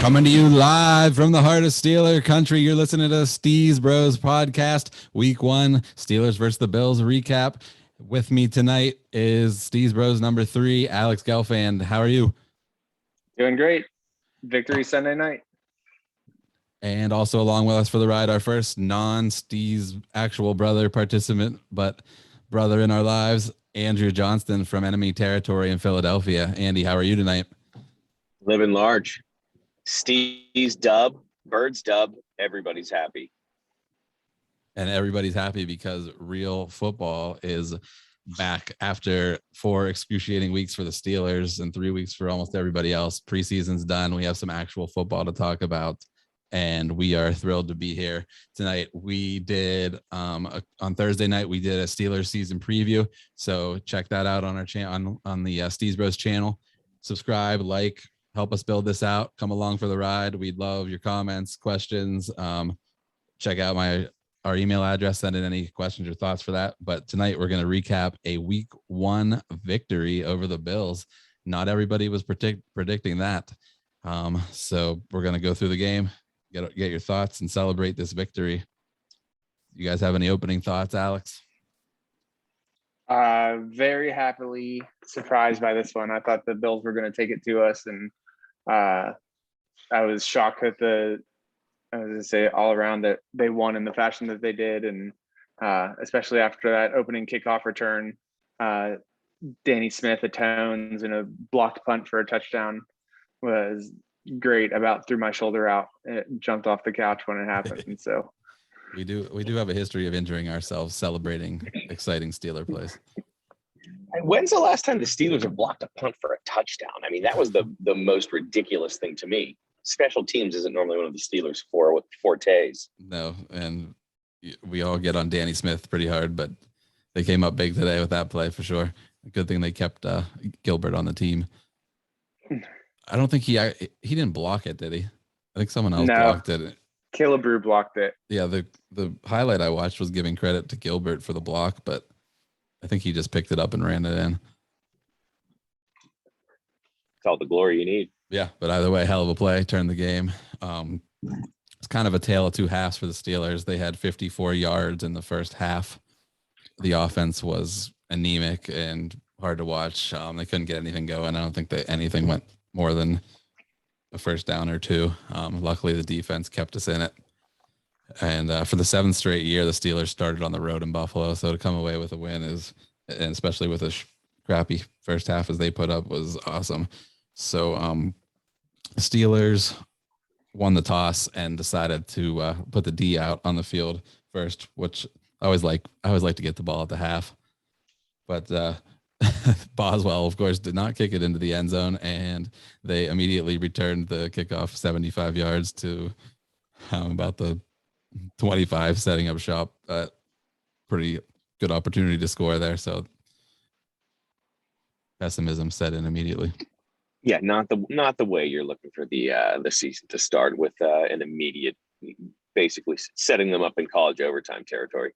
Coming to you live from the heart of Steeler country. You're listening to SteezBros podcast, week 1, Steelers versus the Bills recap. With me tonight is SteezBros number 3, Alex Gelfand. How are you? Doing great. Victory Sunday night. And also along with us for the ride, our first non-Steez actual brother participant, but brother in our lives, Andrew Johnston from Enemy Territory in Philadelphia. Andy, how are you tonight? Living large. Steez dub, Birds dub, everybody's happy. And everybody's happy because real football is back after 4 excruciating weeks for the Steelers and 3 weeks for almost everybody else. Preseason's done. We have some actual football to talk about, and we are thrilled to be here tonight. We did on Thursday night, we did a Steelers season preview. So check that out on our channel, on the SteezBros channel. Subscribe, like, help us build this out. Come along for the ride. We'd love your comments, questions. Check out our email address. Send in any questions or thoughts for that. But tonight we're going to recap a week 1 victory over the Bills. Not everybody was predicting that. So we're going to go through the game, get your thoughts, and celebrate this victory. You guys have any opening thoughts, Alex? Very happily surprised by this one. I thought the Bills were going to take it to us, and I was shocked that all around that they won in the fashion that they did, and especially after that opening kickoff return, Danny Smith atones and a blocked punt for a touchdown was great. About threw my shoulder out. It jumped off the couch when it happened, and so. We do have a history of injuring ourselves celebrating exciting Steeler plays. When's the last time the Steelers have blocked a punt for a touchdown? I mean, that was the most ridiculous thing to me. Special teams isn't normally one of the Steelers' fortes. No, and we all get on Danny Smith pretty hard, but they came up big today with that play for sure. Good thing they kept Gilbert on the team. I don't think he didn't block it, did he? I think someone else blocked it. Killebrew blocked it. Yeah, the highlight I watched was giving credit to Gilbert for the block, but I think he just picked it up and ran it in. It's all the glory you need. Yeah, but either way, hell of a play, turned the game. It's kind of a tale of two halves for the Steelers. They had 54 yards in the first half. The offense was anemic and hard to watch. They couldn't get anything going. I don't think that anything went more than a first down or 2. Luckily, the defense kept us in it. And for the 7th straight year, the Steelers started on the road in Buffalo. So to come away with a win and especially with a crappy first half as they put up, was awesome. So Steelers won the toss and decided to put the D out on the field first, which I always like to get the ball at the half. But Boswell, of course, did not kick it into the end zone, and they immediately returned the kickoff 75 yards to about the 25, setting up shop. Pretty good opportunity to score there. So pessimism set in immediately. Yeah, not the way you're looking for the season to start with an immediate, basically setting them up in college overtime territory.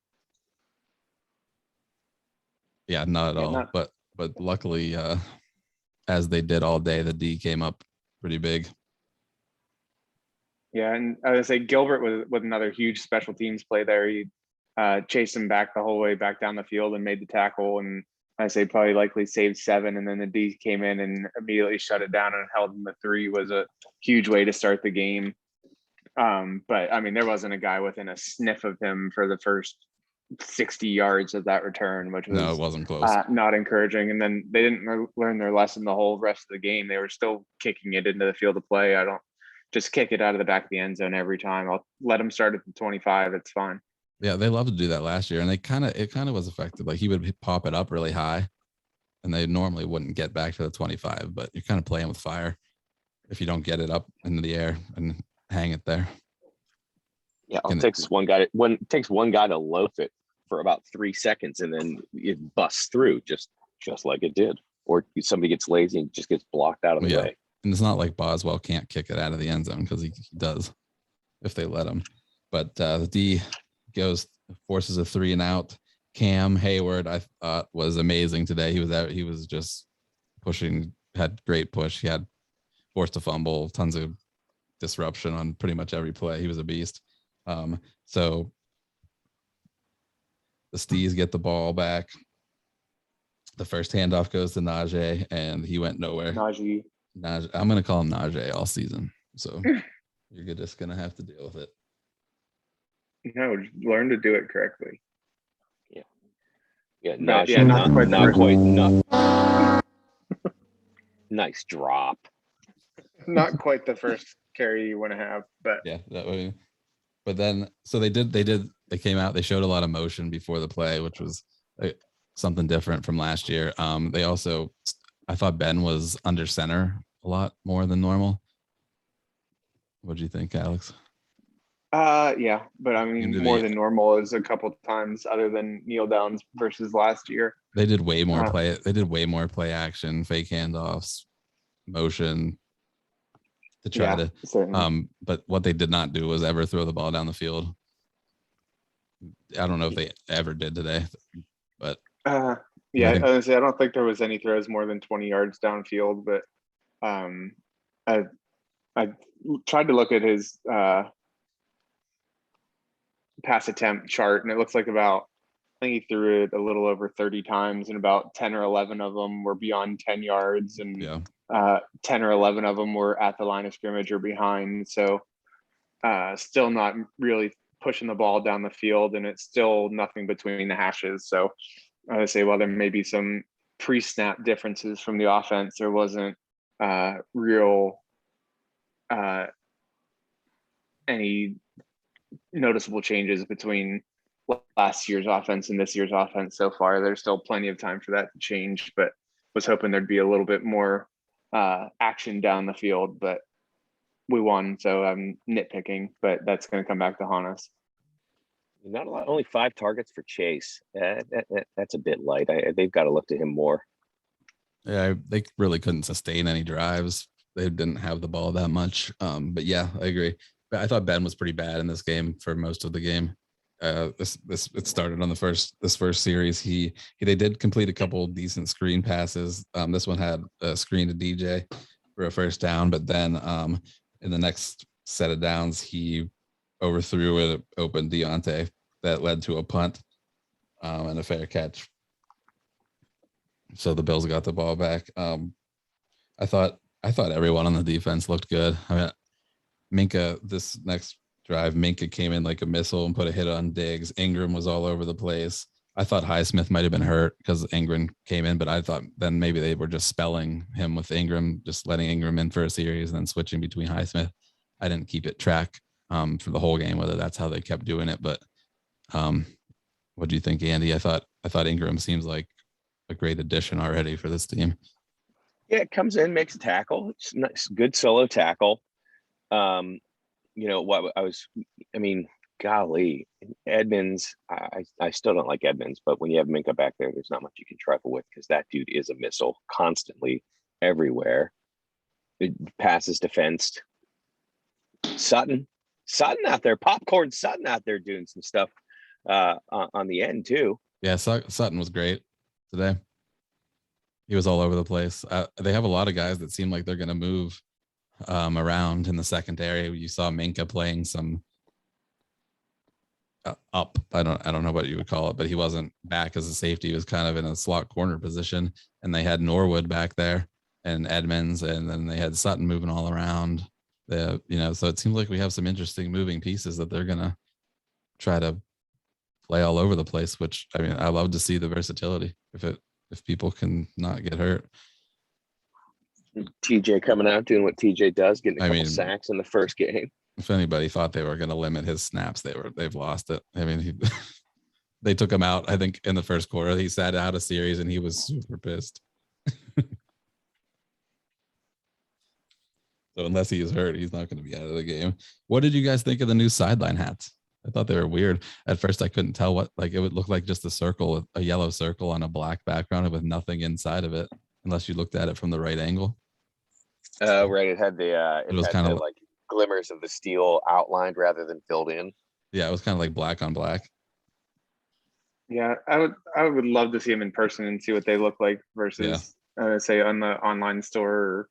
Yeah, not at all. But luckily, as they did all day, the D came up pretty big. Yeah, and I would say Gilbert with another huge special teams play there. He chased him back the whole way back down the field and made the tackle, and I say probably likely saved 7. And then the D came in and immediately shut it down and held him to 3. Was a huge way to start the game. But I mean, there wasn't a guy within a sniff of him for the first 60 yards of that return, which was it wasn't close. Not encouraging. And then they didn't learn their lesson the whole rest of the game. They were still kicking it into the field of play. I don't just kick it out of the back of the end zone every time. I'll let them start at the 25. It's fine. Yeah, they loved to do that last year, and it kind of was effective. Like he would pop it up really high, and they normally wouldn't get back to the 25. But you're kind of playing with fire if you don't get it up into the air and hang it there. Yeah, it takes one guy to loaf it for about 3 seconds, and then it busts through just like it did. Or somebody gets lazy and just gets blocked out of the way. And it's not like Boswell can't kick it out of the end zone, because he does if they let him. But the D forces a 3 and out. Cam Hayward, I thought, was amazing today. He was just pushing, had great push. He had forced a fumble, tons of disruption on pretty much every play. He was a beast. So the Steez get the ball back. The first handoff goes to Najee, and he went nowhere. Najee. I'm going to call him Najee all season. So you're just going to have to deal with it. No, just learn to do it correctly. Yeah, Not not quite. Nice drop. Not quite the first carry you want to have, but yeah, that way. But then, so they came out, they showed a lot of motion before the play, which was something different from last year. They also, I thought Ben was under center a lot more than normal. What do you think, Alex? Yeah, but I mean, more than normal is a couple times other than kneel downs versus last year. They did way more play. They did way more play action, fake handoffs, motion to try to. Certainly. But what they did not do was ever throw the ball down the field. I don't know if they ever did today, but I don't think there was any throws more than 20 yards downfield. But I tried to look at his pass attempt chart, and it looks like I think he threw it a little over 30 times, and about 10 or 11 of them were beyond 10 yards, and 10 or 11 of them were at the line of scrimmage or behind. So still not really pushing the ball down the field, and it's still nothing between the hashes. So I would say, while there may be some pre-snap differences from the offense, there wasn't real any noticeable changes between last year's offense and this year's offense so far. There's still plenty of time for that to change, but was hoping there'd be a little bit more action down the field. But we won, so I'm nitpicking, but that's going to come back to haunt us. Not a lot. Only 5 targets for Chase. That's a bit light. They've got to look to him more. Yeah, they really couldn't sustain any drives. They didn't have the ball that much. But yeah, I agree. But I thought Ben was pretty bad in this game for most of the game. It started on this first series. They did complete a couple decent screen passes. This one had a screen to DJ for a first down, but then in the next set of downs, he overthrew it, open Deontay that led to a punt and a fair catch. So the Bills got the ball back. I thought everyone on the defense looked good. I mean, Minka, this next drive, Minka came in like a missile and put a hit on Diggs. Ingram was all over the place. I thought Highsmith might have been hurt because Ingram came in, but I thought then maybe they were just spelling him with Ingram, just letting Ingram in for a series and then switching between Highsmith. I didn't keep it track for the whole game, whether that's how they kept doing it. But what do you think, Andy? I thought Ingram seems like a great addition already for this team. Yeah, it comes in, makes a tackle. It's nice, good solo tackle. Golly, Edmonds, I still don't like Edmonds, but when you have Minka back there, there's not much you can trifle with because that dude is a missile constantly everywhere. It passes defensed. Sutton out there, popcorn Sutton out there doing some stuff on the end too. Yeah, Sutton was great today. He was all over the place. They have a lot of guys that seem like they're going to move around in the secondary. You saw Minka playing some up. I don't know what you would call it, but he wasn't back as a safety. He was kind of in a slot corner position, and they had Norwood back there and Edmonds, and then they had Sutton moving all around. So it seems like we have some interesting moving pieces that they're gonna try to play all over the place. Which I mean, I love to see the versatility if people can not get hurt. TJ coming out doing what TJ does, getting a couple sacks in the first game. If anybody thought they were going to limit his snaps, they've lost it. I mean, they took him out. I think in the first quarter, he sat out a series and he was super pissed. So unless he is hurt, he's not going to be out of the game. What did you guys think of the new sideline hats? I thought they were weird. At first, I couldn't tell what, like, it would look like just a circle, a yellow circle on a black background with nothing inside of it, unless you looked at it from the right angle. Right. It had it was kind of like glimmers of the steel outlined rather than filled in. Yeah, it was kind of like black on black. Yeah, I would love to see them in person and see what they look like versus say on the online store or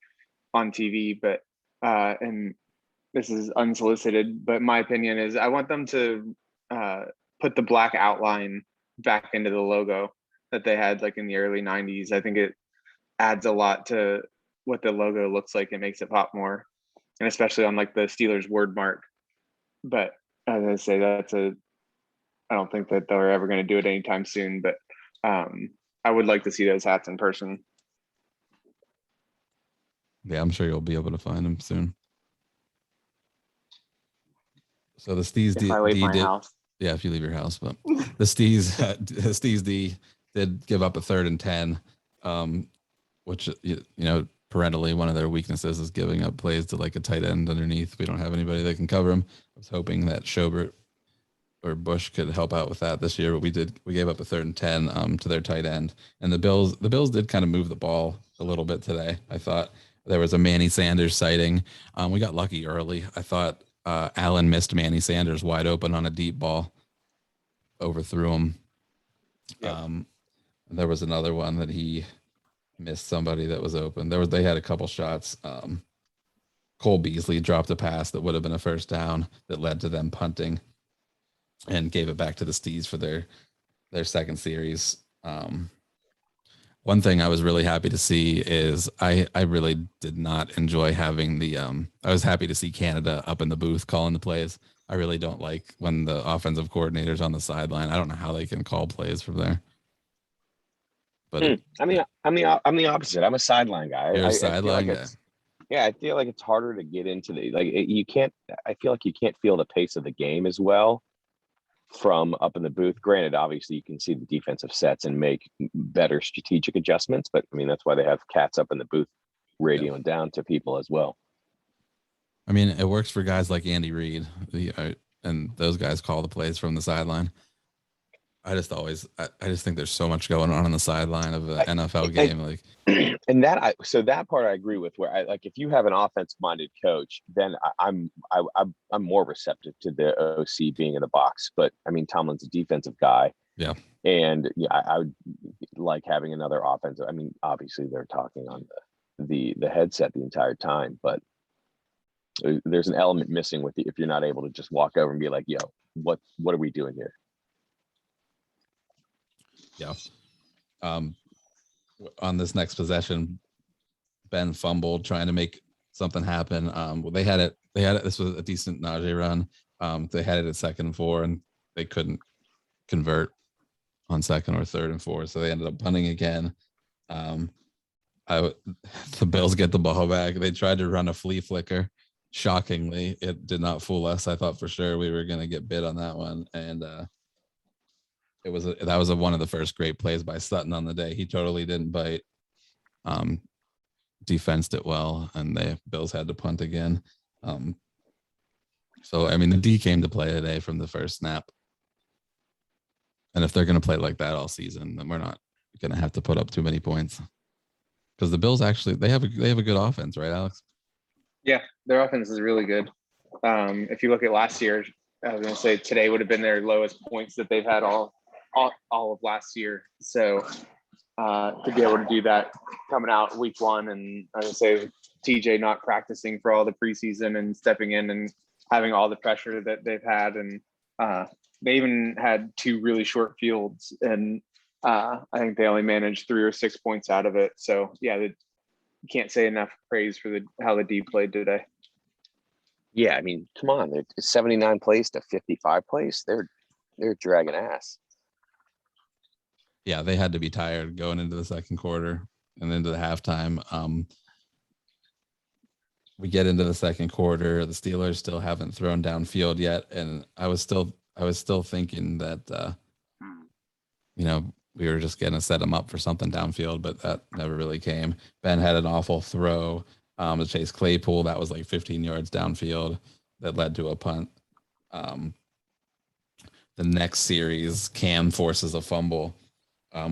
on TV. But and this is unsolicited, but my opinion is I want them to put the black outline back into the logo that they had like in the early 90s. I think it adds a lot to what the logo looks like. It makes it pop more, and especially on like the Steelers word mark. But as I say, I don't think that they're ever going to do it anytime soon, but I would like to see those hats in person. Yeah, I'm sure you'll be able to find them soon. So the Steez If I leave my did, house. yeah, if you leave your house, but the Steez D did give up a 3rd and 10, which parentally one of their weaknesses is giving up plays to like a tight end underneath. We don't have anybody that can cover him. I was hoping that Schobert or Bush could help out with that this year, but we gave up a 3rd and 10 to their tight end. And the Bills did kind of move the ball a little bit today. I thought there was a Manny Sanders sighting. We got lucky early. I thought Allen missed Manny Sanders wide open on a deep ball, overthrew him. Yep. There was another one that he missed somebody that was open. They had a couple shots. Cole Beasley dropped a pass that would have been a first down that led to them punting and gave it back to the Steez for their second series. One thing I was really happy to see is I really did not enjoy having I was happy to see Canada up in the booth calling the plays. I really don't like when the offensive coordinator's on the sideline. I don't know how they can call plays from there. But I'm the opposite. I'm a sideline guy. You're a sideline guy. Yeah, I feel like it's harder to get into you can't. I feel like you can't feel the pace of the game as well from up in the booth. Granted, obviously you can see the defensive sets and make better strategic adjustments, but I mean that's why they have cats up in the booth radioing down to people as well. I mean, it works for guys like Andy Reid, and those guys call the plays from the sideline. I just think there's so much going on the sideline of an NFL game. And that part I agree with, where if you have an offensive-minded coach, then I'm more receptive to the OC being in the box. But I mean, Tomlin's a defensive guy. Yeah. And I would like having another offensive. I mean, obviously they're talking on the headset the entire time, but there's an element missing if you're not able to just walk over and be like, yo, what are we doing here? Yeah. On this next possession, Ben fumbled trying to make something happen. They had it. This was a decent Najee run. They had it at 2nd and 4, and they couldn't convert on 2nd or 3rd and 4, so they ended up punting again. The Bills get the ball back. They tried to run a flea flicker. Shockingly, it did not fool us. I thought for sure we were going to get bit on that one, and that was one of the first great plays by Sutton on the day. He totally didn't bite. Defensed it well, and the Bills had to punt again. So I mean, the D came to play today from the first snap. And if they're going to play like that all season, then we're not going to have to put up too many points. Because the Bills actually they have a good offense, right, Alex? Yeah, their offense is really good. If you look at last year, I was going to say today would have been their lowest points that they've had all of last year. So to be able to do that coming out week 1, and I would say TJ not practicing for all the preseason and stepping in and having all the pressure that they've had, and they even had 2 really short fields, and I think they only managed 3 or 6 points out of it. So yeah, you can't say enough praise for how the D played today. Yeah, I mean, come on, it's 79 plays to 55 plays. They're dragging ass. Yeah, they had to be tired going into the second quarter and into the halftime. We get into the second quarter. The Steelers still haven't thrown downfield yet, and I was still thinking that we were just going to set them up for something downfield, but that never really came. Ben had an awful throw to Chase Claypool. That was like 15 yards downfield that led to a punt. The next series, Cam forces a fumble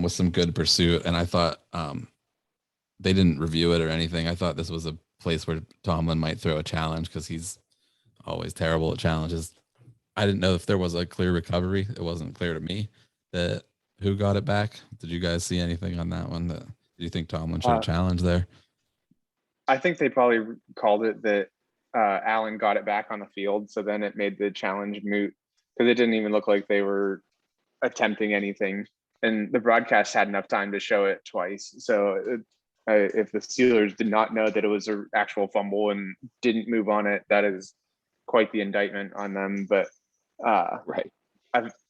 with some good pursuit, and I thought they didn't review it or anything. I thought this was a place where Tomlin might throw a challenge because he's always terrible at challenges. I didn't know if there was a clear recovery. It wasn't clear to me that who got it back. Did you guys see anything on that one? Do you think Tomlin should have challenged there? I think they probably called it that Allen got it back on the field. So then it made the challenge moot because it didn't even look like they were attempting anything. And the broadcast had enough time to show it twice. So if the Steelers did not know that it was an actual fumble and didn't move on it, that is quite the indictment on them. But Right.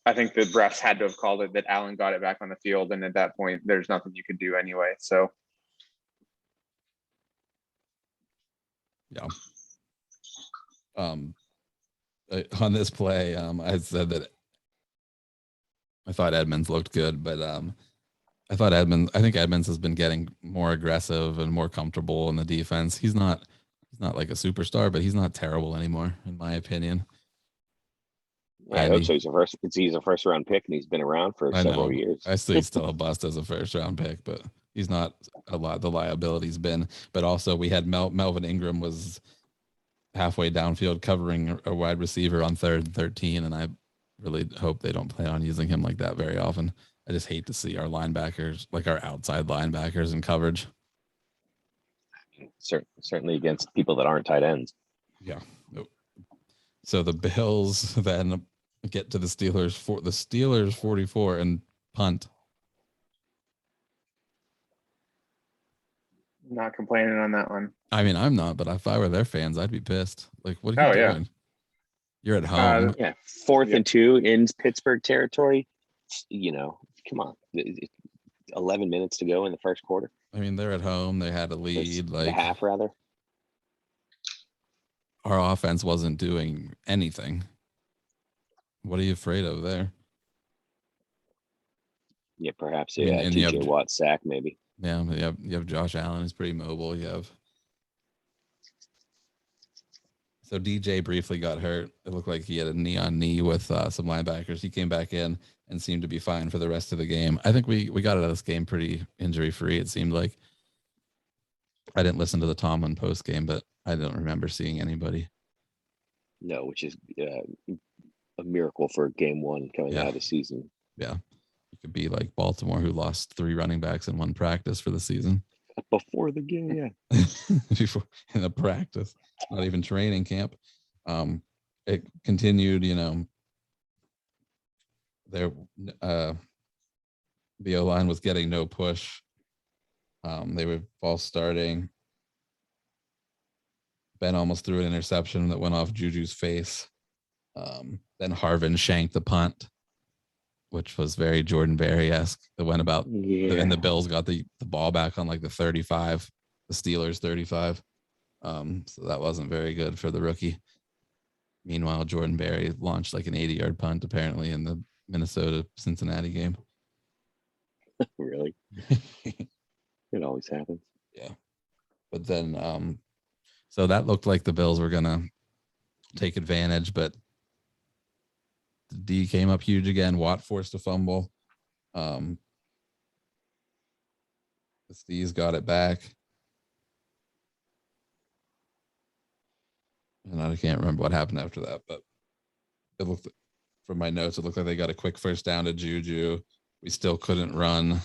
I think the refs had to have called it that Allen got it back on the field. And at that point, there's nothing you could do anyway. So. Yeah. On this play, I said that I thought Edmonds looked good, but I think Edmonds has been getting more aggressive and more comfortable in the defense. He's not like a superstar, but he's not terrible anymore, in my opinion. I hope so. He's a first round pick, and he's been around for several years. I see he's still a bust as a first round pick, but he's not a lot. The liability's been, but also we had Melvin Ingram was halfway downfield covering a wide receiver on 3rd and 13, and I really hope they don't plan on using him like that very often. I just hate to see our linebackers, like our outside linebackers, in coverage. Certainly against people that aren't tight ends. Yeah. So the Bills then get to the Steelers 44 and punt. Not complaining on that one. I mean, I'm not, but if I were their fans, I'd be pissed. Like, what are you doing? You're at home. 4th and 2 in Pittsburgh territory. Come on. 11 minutes to go in the first quarter. I mean, they're at home. They had a lead. The half, rather. Our offense wasn't doing anything. What are you afraid of there? Yeah, perhaps TJ Watt sack, maybe. Yeah, you have Josh Allen, who's pretty mobile. So DJ briefly got hurt. It looked like he had a knee on knee with some linebackers. He came back in and seemed to be fine for the rest of the game. I think we got out of this game pretty injury free. It seemed like. I didn't listen to the Tomlin post game, but I don't remember seeing anybody. No, which is a miracle for game 1 coming out of the season. Yeah. It could be like Baltimore, who lost 3 running backs in one practice for the season. Before the game, yeah. Before in the practice, not even training camp. It continued, the O-line was getting no push. They were false starting. Ben almost threw an interception that went off Juju's face. Then Harvin shanked the punt, which was very Jordan Berry-esque. It went about, and the Bills got the ball back on like the 35, the Steelers 35. So that wasn't very good for the rookie. Meanwhile, Jordan Berry launched like an 80-yard punt apparently in the Minnesota-Cincinnati game. Really? It always happens. Yeah. But then, so that looked like the Bills were going to take advantage, but the D came up huge again. Watt forced a fumble. The Steez got it back. And I can't remember what happened after that, but it looked, from my notes, it looked like they got a quick first down to Juju. We still couldn't run.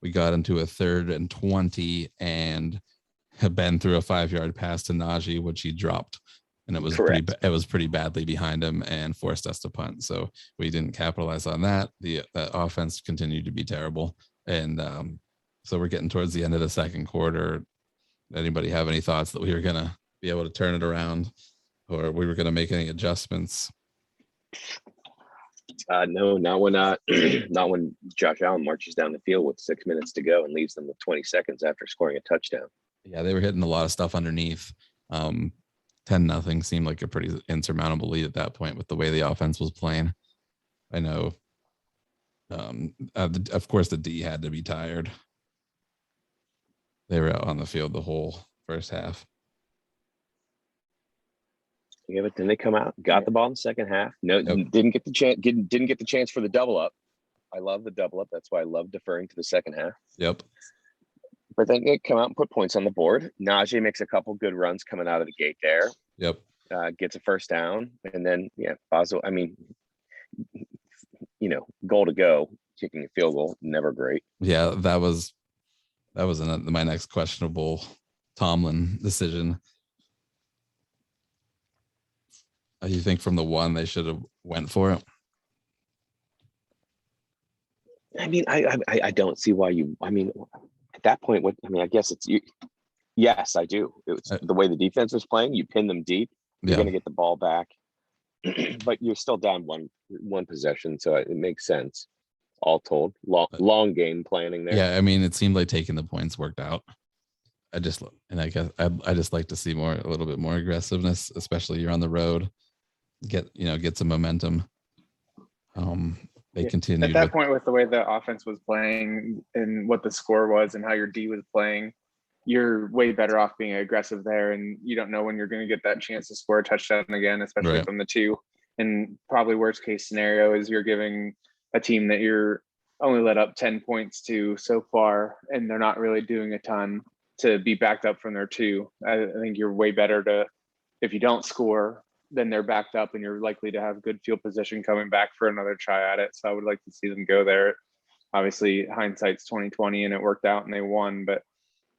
We got into a 3rd and 20, and Ben threw a 5-yard pass to Najee, which he dropped, and it was pretty badly behind him and forced us to punt. So we didn't capitalize on that. That offense continued to be terrible, and so we're getting towards the end of the second quarter. Anybody have any thoughts that we were gonna be able to turn it around, or we were gonna make any adjustments? No, not when Josh Allen marches down the field with 6 minutes to go and leaves them with 20 seconds after scoring a touchdown. Yeah, they were hitting a lot of stuff underneath. 10-0 seemed like a pretty insurmountable lead at that point with the way the offense was playing. I know. Of course, the D had to be tired. They were out on the field the whole first half. Yeah, but then they come out, got the ball in the second half. No, didn't get the chance. Didn't get the chance for the double up. I love the double up. That's why I love deferring to the second half. Yep. But then they come out and put points on the board. Najee makes a couple good runs coming out of the gate there. Yep. Gets a first down, and then Basel. I mean, goal to go. kicking a field goal, never great. Yeah, that was my next questionable Tomlin decision. You think from the one they should have went for it? I mean, I don't see why you. I mean, at that point, I guess it's you. Yes, I do. It's the way the defense was playing. You pin them deep. You're going to get the ball back, but you're still down one possession, so it makes sense. All told, long game planning there. Yeah, I mean, it seemed like taking the points worked out. I guess I just like to see a little bit more aggressiveness, especially you're on the road. Get some momentum. They continued at that point with the way the offense was playing and what the score was and how your D was playing. You're way better off being aggressive there, and you don't know when you're going to get that chance to score a touchdown again, especially from the 2. And probably worst case scenario is you're giving a team that you're only let up 10 points to so far, and they're not really doing a ton to be backed up from their 2. I think you're way better to, if you don't score, then they're backed up and you're likely to have good field position coming back for another try at it. So I would like to see them go there. Obviously, hindsight's 2020 and it worked out and they won, but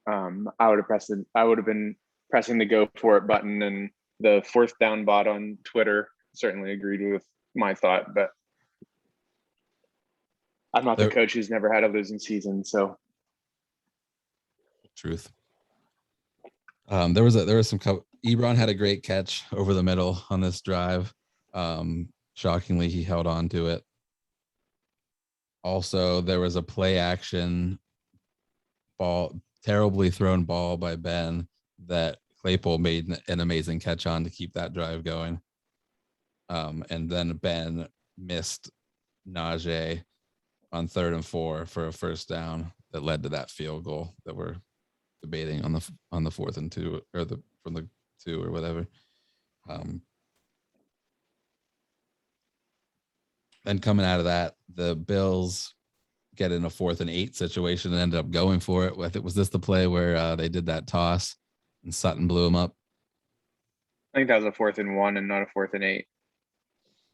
I would have been pressing the go for it button, and the 4th down bot on Twitter certainly agreed with my thought, but I'm not the coach who's never had a losing season. So truth. There was some Ebron had a great catch over the middle on this drive. Shockingly, he held on to it. Also, there was a play action terribly thrown ball by Ben that Claypool made an amazing catch on to keep that drive going. And then Ben missed Najee on 3rd and 4 for a first down that led to that field goal that we're debating on the 4th and 2, or from the 2 or whatever. Then coming out of that, the Bills get in a 4th and 8 situation and ended up going for it. Was this the play where they did that toss and Sutton blew him up? I think that was a 4th and 1 and not a 4th and 8.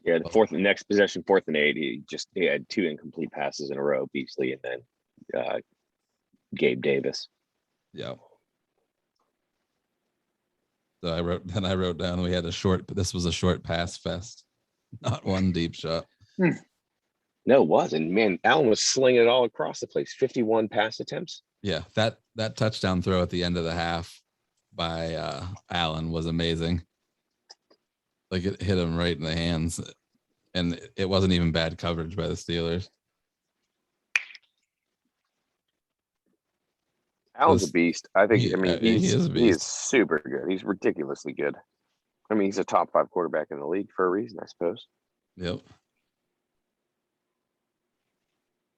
Yeah, the next possession, 4th and 8. He had 2 incomplete passes in a row, Beasley and then Gabe Davis. Yeah. So I wrote down this was a short pass fest, not one deep shot. No, it wasn't. Man, Allen was slinging it all across the place. 51 pass attempts. Yeah, that touchdown throw at the end of the half by Allen was amazing. Like, it hit him right in the hands, and it wasn't even bad coverage by the Steelers. Allen's a beast. I think. He is super good. He's ridiculously good. I mean, he's a top 5 quarterback in the league for a reason, I suppose. Yep.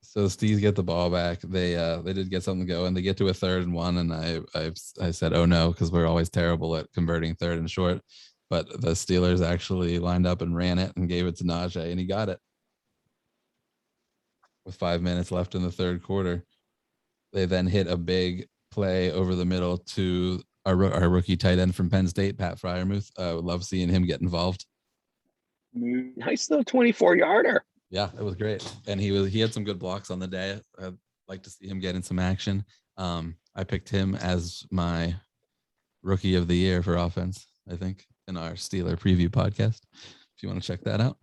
So Steez get the ball back. They did get something going. They get to a 3rd and 1, and I said, oh no, because we're always terrible at converting 3rd and short. But the Steelers actually lined up and ran it and gave it to Najee, and he got it with 5 minutes left in the 3rd quarter. They then hit a big play over the middle to our rookie tight end from Penn State, Pat Freiermuth. I would love seeing him get involved. Nice little 24-yarder. Yeah, it was great, and he had some good blocks on the day. I'd like to see him get in some action. I picked him as my rookie of the year for offense, I think, in our Steeler preview podcast, if you want to check that out.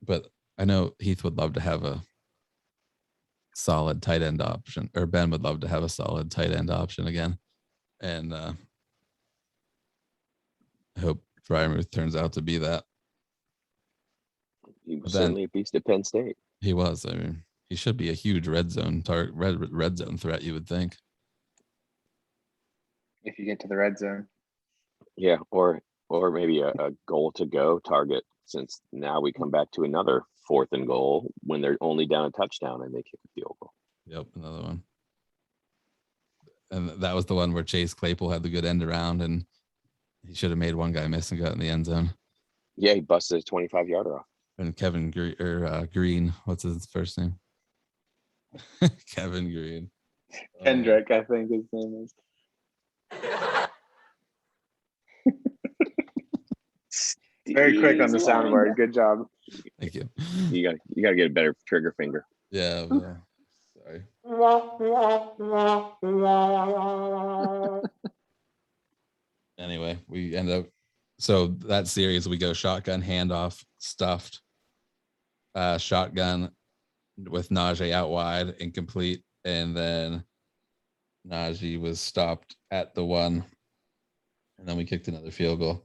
But I know Heath would love to have a solid tight end option, or Ben would love to have a solid tight end option again. And I hope Freiermuth turns out to be that. He was certainly a beast at Penn State. He was. I mean, he should be a huge red zone threat, you would think. If you get to the red zone. Yeah, or maybe a goal to go target, since now we come back to another 4th and goal when they're only down a touchdown and they kick a field goal. Yep, another one. And that was the one where Chase Claypool had the good end around, and he should have made one guy miss and got in the end zone. Yeah, he busted his 25-yarder off. And Kevin Green, what's his first name? Kevin Green. Kendrick, I think his name is. Very quick on the soundboard. Good job. Thank you. You got to get a better trigger finger. Yeah. Sorry. Anyway, we end up. So that series, we go shotgun, handoff, stuffed, shotgun with Najee out wide, incomplete, and then Najee was stopped at the 1, and then we kicked another field goal.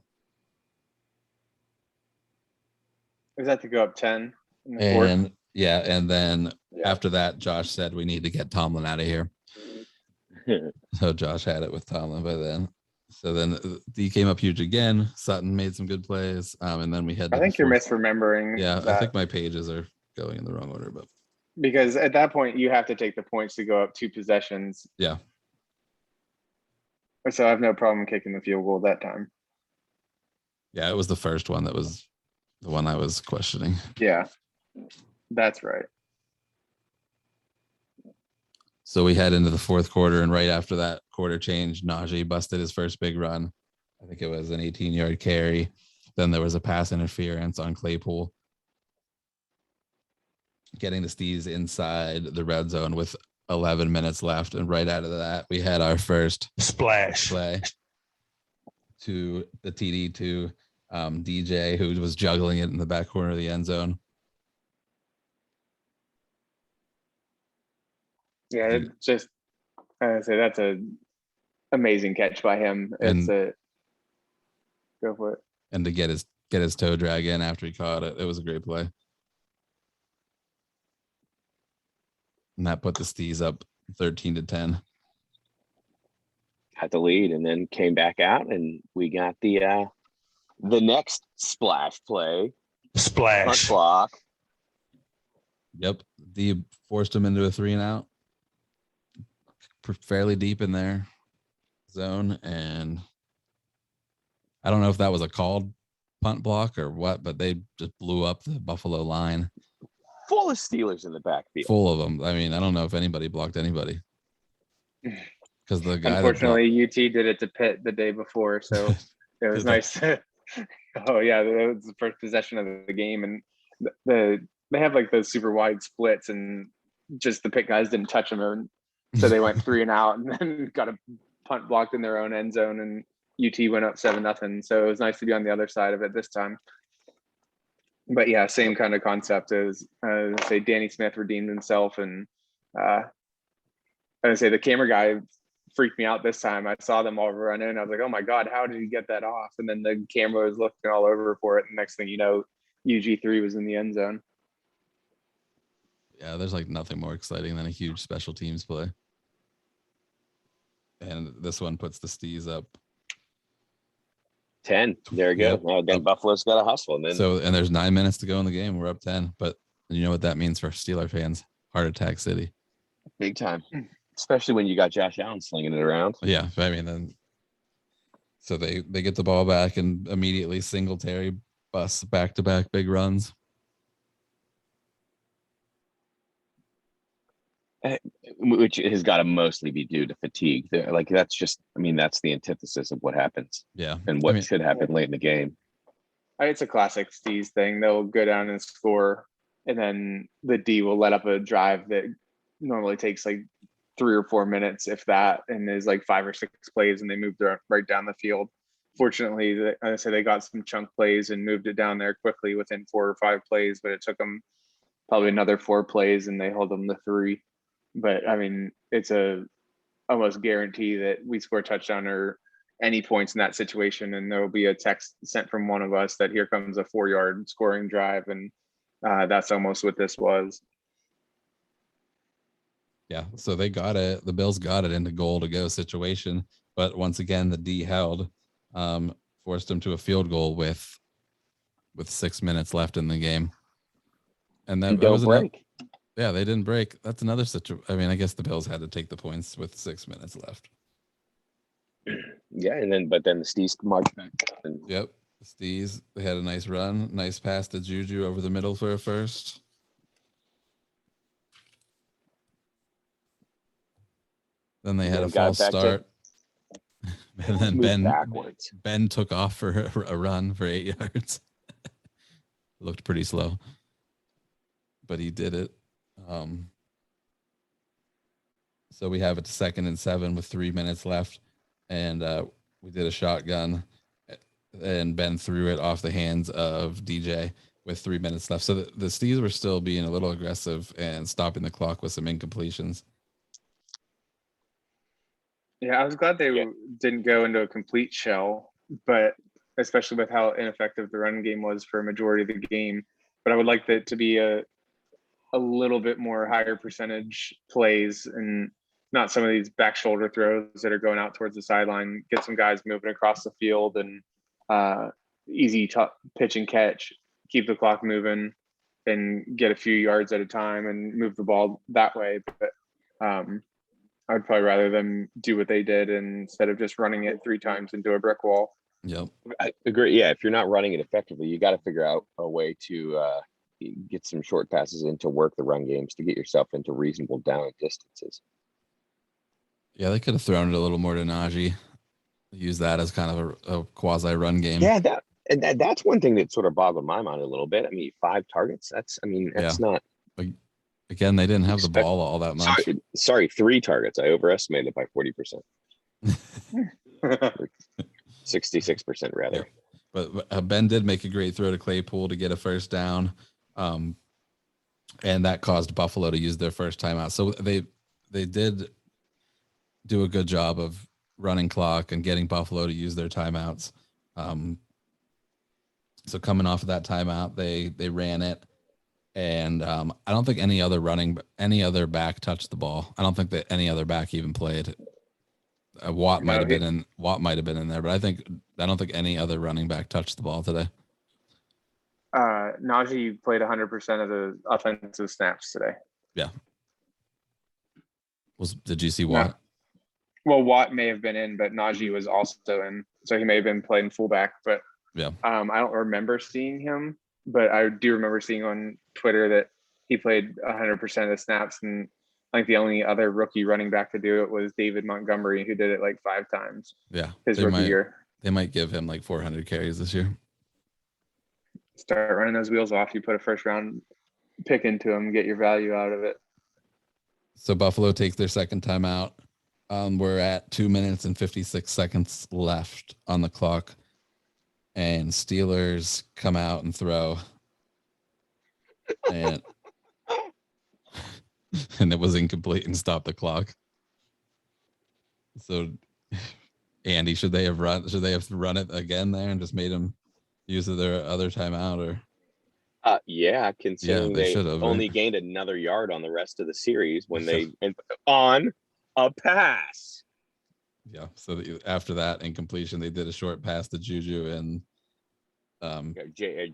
Is that to go up 10 in the fourth? And yeah, and then after that, Josh said we need to get Tomlin out of here. So Josh had it with Tomlin by then. So then D came up huge again. Sutton made some good plays, and then we had. I think you're misremembering. Yeah, that. I think my pages are going in the wrong order, but because at that point you have to take the points to go up 2 possessions. Yeah. So I have no problem kicking the field goal that time. Yeah, it was the first one that was the one I was questioning. Yeah, that's right. So we head into the fourth quarter, and right after that quarter change, Najee busted his first big run. I think it was an 18-yard carry. Then there was a pass interference on Claypool, getting the Steez inside the red zone with 11 minutes left. And right out of that, we had our first splash play to the TD to DJ, who was juggling it in the back corner of the end zone. Yeah, it's just I say that's a amazing catch by him. It's a go for it. And to get his toe drag in after he caught it, it was a great play. And that put the Steez up 13-10. Had the lead and then came back out, and we got the next splash play. Splash. Block. Yep. D forced him into a 3-and-out. Fairly deep in their zone. And I don't know if that was a called punt block or what, but they just blew up the Buffalo line. Full of Steelers in the backfield. Full of them. I mean, I don't know if anybody blocked anybody. Because the guy, unfortunately, UT did it to Pitt the day before, so it was nice. Oh yeah, that was the first possession of the game, and they have like those super wide splits, and just the Pitt guys didn't touch them, and so they went 3-and-out, and then got a punt blocked in their own end zone, and UT went up 7-0. So it was nice to be on the other side of it this time. But yeah, same kind of concept as say Danny Smith redeemed himself, and I say the camera guy freaked me out this time. I saw them all run in. I was like, oh my God, how did he get that off? And then the camera was looking all over for it. And next thing you know, UG3 was in the end zone. Yeah, there's like nothing more exciting than a huge special teams play. And this one puts the Steez up 10. There you go. Yep. Now then Buffalo's got to hustle. And then and there's 9 minutes to go in the game. We're up 10. But you know what that means for Steeler fans? Heart attack city. Big time. Especially when you got Josh Allen slinging it around. Yeah, I mean, then so they get the ball back and immediately Singletary busts back-to-back big runs. Which has got to mostly be due to fatigue. Like that's just, I mean, that's the antithesis of what happens. Yeah, and what should happen late in the game. It's a classic Steez thing. They'll go down and score, and then the D will let up a drive that normally takes like 3 or 4 minutes, if that, and there's like 5 or 6 plays, and they moved right down the field. Fortunately, I say they got some chunk plays and moved it down there quickly within 4 or 5 plays, but it took them probably another 4 plays, and they held them to 3. But I mean, it's a almost guarantee that we score a touchdown or any points in that situation, and there will be a text sent from one of us that here comes a 4-yard scoring drive, and that's almost what this was. Yeah, so they got it. The Bills got it into goal to go situation, but once again, the D held, forced them to a field goal with 6 minutes left in the game, and that was break. Yeah, they didn't break. That's another situation. I mean, I guess the Bills had to take the points with 6 minutes left. Yeah, but then the Steez marched back. Yep, the Steez. They had a nice run, nice pass to Juju over the middle for a first. Then they had a false start. And then Ben took off for a run for 8 yards. Looked pretty slow, but he did it. So we have it to 2nd and 7 with 3 minutes left, and we did a shotgun, and Ben threw it off the hands of DJ with 3 minutes left. So the Stees were still being a little aggressive and stopping the clock with some incompletions. Yeah, I was glad they didn't go into a complete shell, but especially with how ineffective the run game was for a majority of the game. But I would like that to be a little bit more higher percentage plays and not some of these back shoulder throws that are going out towards the sideline. Get some guys moving across the field and easy pitch and catch, keep the clock moving and get a few yards at a time and move the ball that way. But I'd probably rather them do what they did instead of just running it 3 times into a brick wall. Yep. I agree. Yeah, if you're not running it effectively, you got to figure out a way to get some short passes in to work the run games to get yourself into reasonable down distances. Yeah, they could have thrown it a little more to Najee. Use that as kind of a quasi run game. Yeah, that's one thing that sort of boggled my mind a little bit. I mean, 5 targets. That's not. Again, they didn't have the ball all that much. Sorry, 3 targets. I overestimated it by 40%. 66% rather. Yeah. But Ben did make a great throw to Claypool to get a first down, and that caused Buffalo to use their first timeout. So they did do a good job of running clock and getting Buffalo to use their timeouts. So coming off of that timeout, they ran it, and I don't think any other back touched the ball. I don't think that any other back even played. Watt might have been in there, but I don't think any other running back touched the ball today. Najee played 100% of the offensive snaps today. Yeah. Did you see Watt? No. Well, Watt may have been in, but Najee was also in, so he may have been playing fullback. But yeah, I don't remember seeing him, but I do remember seeing on Twitter that he played 100% of the snaps, and I think the only other rookie running back to do it was David Montgomery, who did it like 5 times. Yeah, his rookie year. They might give him like 400 carries this year. Start running those wheels off. You put a first round pick into him, get your value out of it. So Buffalo takes their second timeout. We're at 2 minutes and 56 seconds left on the clock, and Steelers come out and throw, and it was incomplete and stopped the clock. So, Andy, should they have run it again there and just made him use their other timeout? Or yeah, considering they only gained another yard on the rest of the series when they on a pass. Yeah, so after that incompletion, they did a short pass to Juju and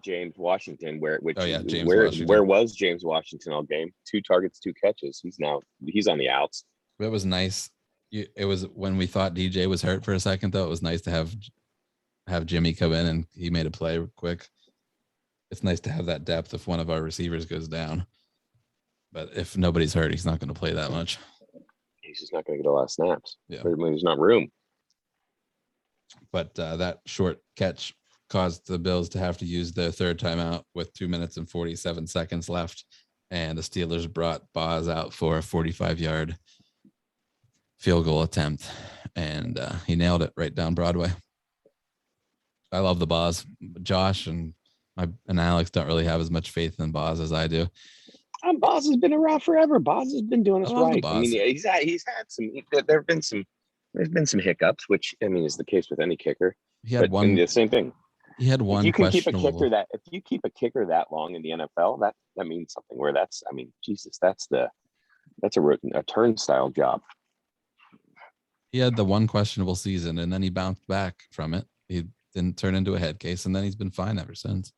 James Washington. Where Washington. Where was James Washington all game? 2 targets, 2 catches. He's on the outs. It was nice. It was when we thought DJ was hurt for a second, though. It was nice to have Jimmy come in, and he made a play quick. It's nice to have that depth if one of our receivers goes down. But if nobody's hurt, he's not going to play that much. He's just not going to get a lot of snaps. Yeah, there's not room. But that short catch caused the Bills to have to use their third timeout with 2 minutes and 47 seconds left, and the Steelers brought Boz out for a 45-yard field goal attempt, and he nailed it right down Broadway. I love the Boz. Josh and Alex don't really have as much faith in Boz as I do. Boz has been around forever. Boz has been doing this right. I mean, he's had some. There's been some hiccups, which I mean is the case with any kicker. He had one. The same thing. He had one. If you keep a kicker that long in the NFL, that means something. Where that's, I mean, Jesus, that's a turnstile job. He had the one questionable season, and then he bounced back from it. He didn't turn into a head case, and then he's been fine ever since.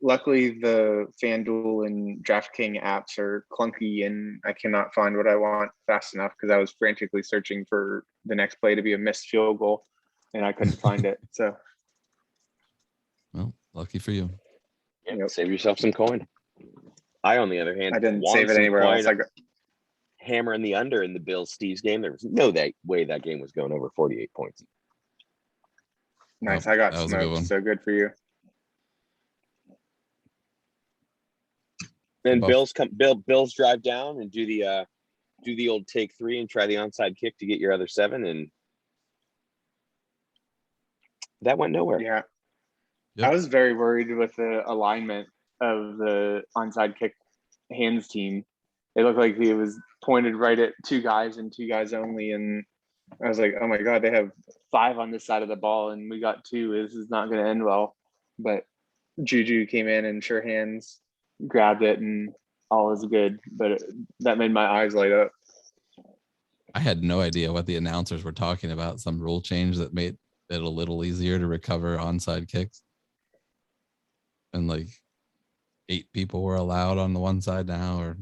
Luckily, the FanDuel and DraftKings apps are clunky, and I cannot find what I want fast enough because I was frantically searching for the next play to be a missed field goal, and I couldn't find it. So, well, lucky for you. Yeah, save yourself some coin. I, on the other hand, I didn't save it anywhere else. Hammering the under in the Bills-Steez game. There was no way that game was going over 48 points. Nice. I got smoked. So good for you. Then Bills drive down and do the old take 3 and try the onside kick to get your other 7, and that went nowhere. Yeah. Yep. I was very worried with the alignment of the onside kick hands team. It looked like it was pointed right at 2 guys and 2 guys only. And I was like, oh my God, they have 5 on this side of the ball and we got 2. This is not going to end well. But Juju came in and sure hands grabbed it and all is good. But that made my eyes light up. I had no idea what the announcers were talking about. Some rule change that made it a little easier to recover onside kicks. And like 8 people were allowed on the one side now, or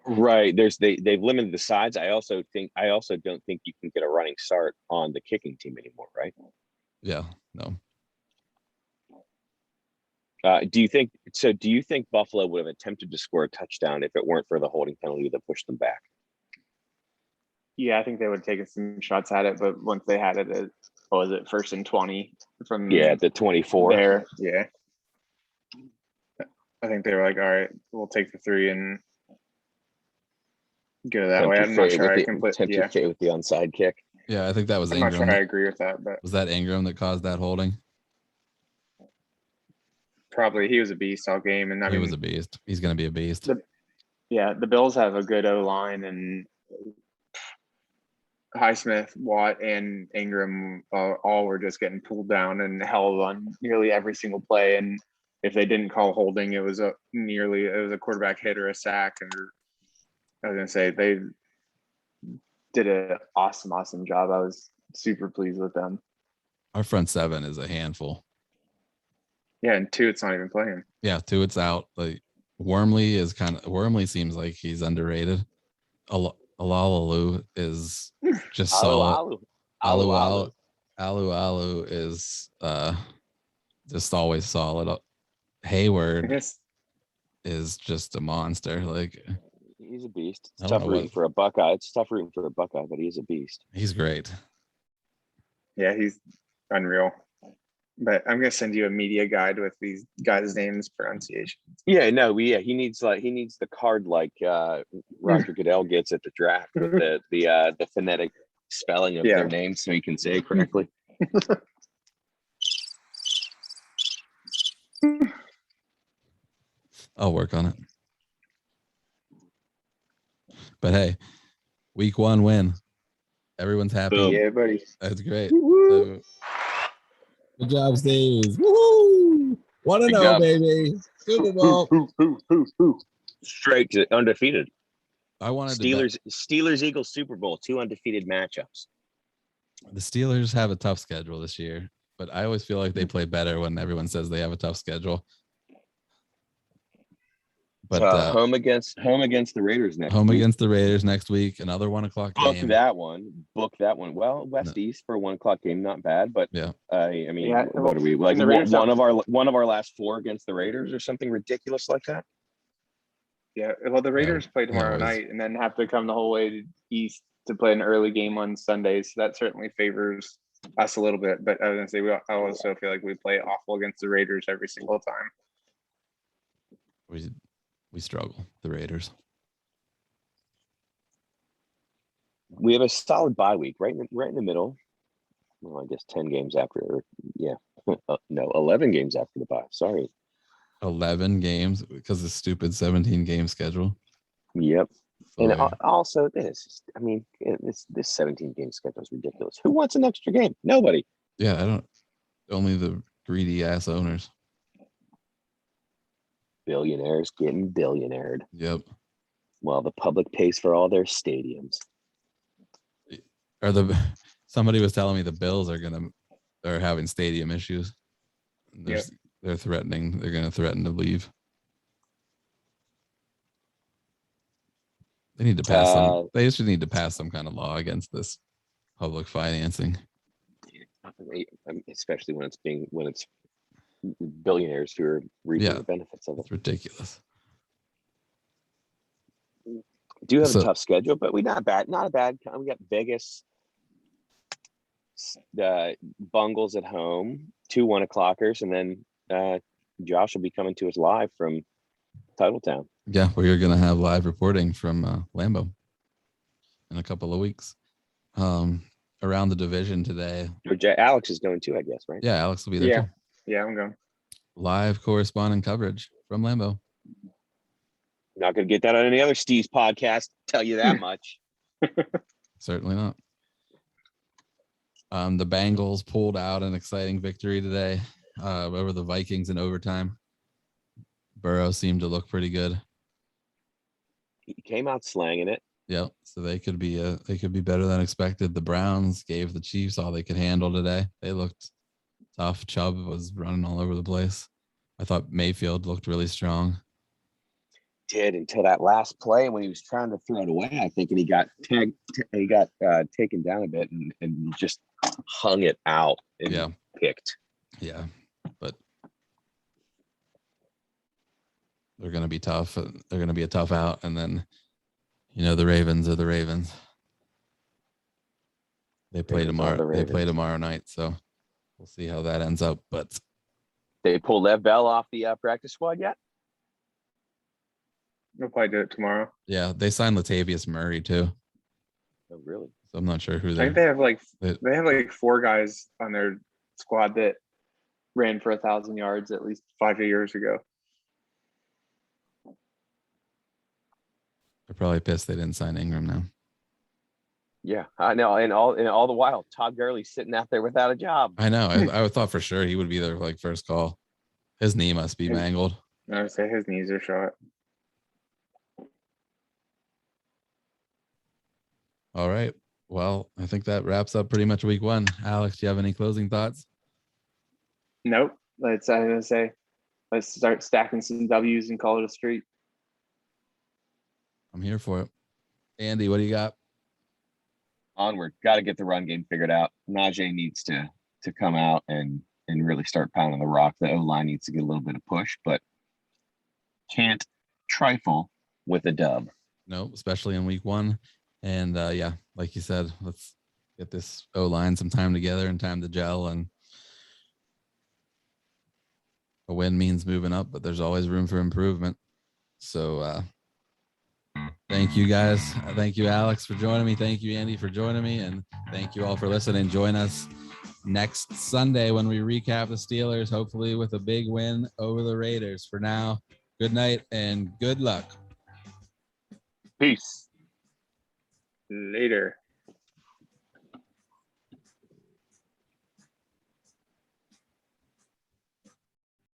right. They've limited the sides. I also don't think you can get a running start on the kicking team anymore, right? Yeah, no. Do you think Buffalo would have attempted to score a touchdown if it weren't for the holding penalty that pushed them back? Yeah, I think they would have taken some shots at it, but once they had it at, what was it, 1st and 20 from the 24 there. Yeah. I think they were like, all right, we'll take the 3 and go that way. I'm not sure I completely with the onside kick. Yeah, I think that was I'm Ingram. not sure I agree with that, but was that Ingram that caused that holding? probably he was a beast all game. And I He mean, was a beast. He's going to be a beast. The Bills have a good O-line, and Highsmith, Watt, and Ingram all were just getting pulled down and held on nearly every single play. And if they didn't call holding, it was a quarterback hit or a sack. And I was gonna say they did an awesome job. I was super pleased with them. Our front 7 is a handful. Yeah, and Tuitt's not even playing. Yeah, Tuitt's out. Like Wormley seems like he's underrated. Alalu is just solid. Alu is just always solid. Hayward is just a monster. Like, he's a beast. It's tough rooting for a Buckeye, but he's a beast. He's great. Yeah, he's unreal. But I'm gonna send you a media guide with these guys' names, pronunciation. Yeah, no, he needs the card like Roger Goodell gets at the draft with the phonetic spelling of their names so he can say it correctly. I'll work on it. But hey, week 1 win. Everyone's happy. Boom. Yeah, buddy. That's great. So, good job, Steez. Woo! 1-0, baby. Super Bowl. Straight to undefeated. I wanted Steelers Eagles Super Bowl, 2 undefeated matchups. The Steelers have a tough schedule this year, but I always feel like they play better when everyone says they have a tough schedule. But home against the Raiders next home week. Against the Raiders next week. Another 1 o'clock game. Book that one. Well, East for a 1 o'clock game, not bad. But yeah, I mean, what are we like? One of our last 4 against the Raiders or something ridiculous like that. Yeah, well, the Raiders play tomorrow night and then have to come the whole way east to play an early game on Sundays. So that certainly favors us a little bit. But I was gonna say I also feel like we play awful against the Raiders every single time. We struggle, the Raiders. We have a solid bye week right in the middle. Well, I guess 10 games after, 11 games after the bye. Sorry. 11 games because of the stupid 17-game schedule. Yep. And also this 17-game schedule is ridiculous. Who wants an extra game? Nobody. Yeah, only the greedy ass owners. Billionaires getting billionaired. Yep. While the public pays for all their stadiums. Somebody was telling me the Bills are having stadium issues. They're threatening. They're going to threaten to leave. They need to pass some. They just need to pass some kind of law against this public financing. Especially when it's billionaires who are reaping the benefits of it. It's ridiculous. Do have a tough schedule, but not a bad. We got Vegas, the Bungles at home, 2 1 o'clockers, and then Josh will be coming to us live from Titletown. Yeah, we're going to have live reporting from Lambeau in a couple of weeks. Around the division today. Alex is going too, I guess, right? Yeah, Alex will be there too. Yeah, I'm going. Live correspondent coverage from Lambeau. Not going to get that on any other Steez podcast. Tell you that much. Certainly not. The Bengals pulled out an exciting victory today over the Vikings in overtime. Burrow seemed to look pretty good. He came out slanging it. Yeah, so they could be better than expected. The Browns gave the Chiefs all they could handle today. They looked tough. Chubb was running all over the place. I thought Mayfield looked really strong. Did until that last play when he was trying to throw it away, I think, and he got taken down a bit and just hung it out and picked. Yeah, but they're going to be tough. They're going to be a tough out, and then the Ravens are the Ravens. They play tomorrow. They play tomorrow night, so we'll see how that ends up. But they pulled Lev Bell off the practice squad yet? They'll probably do it tomorrow. Yeah, they signed Latavius Murray too. Oh, really? So I'm not sure who I think they have like 4 guys on their squad that ran for 1,000 yards at least 5 years ago. They're probably pissed they didn't sign Ingram now. Yeah, I know. And all the while, Todd Gurley's sitting out there without a job. I know. I thought for sure he would be their first call. His knee must be mangled. I would say his knees are shot. All right. Well, I think that wraps up pretty much week 1. Alex, do you have any closing thoughts? Nope. Let's start stacking some W's and call it a streak. I'm here for it. Andy, what do you got? Onward. Got to get the run game figured out. Najee needs to come out and really start pounding the rock. The O-line needs to get a little bit of push, but can't trifle with a dub. No, especially in week 1. And like you said, let's get this O-line some time together and time to gel. And a win means moving up, but there's always room for improvement. So thank you guys. Thank you, Alex, for joining me. Thank you, Andy, for joining me. And thank you all for listening. Join us next Sunday when we recap the Steelers, hopefully with a big win over the Raiders. For now, good night and good luck. Peace. Later.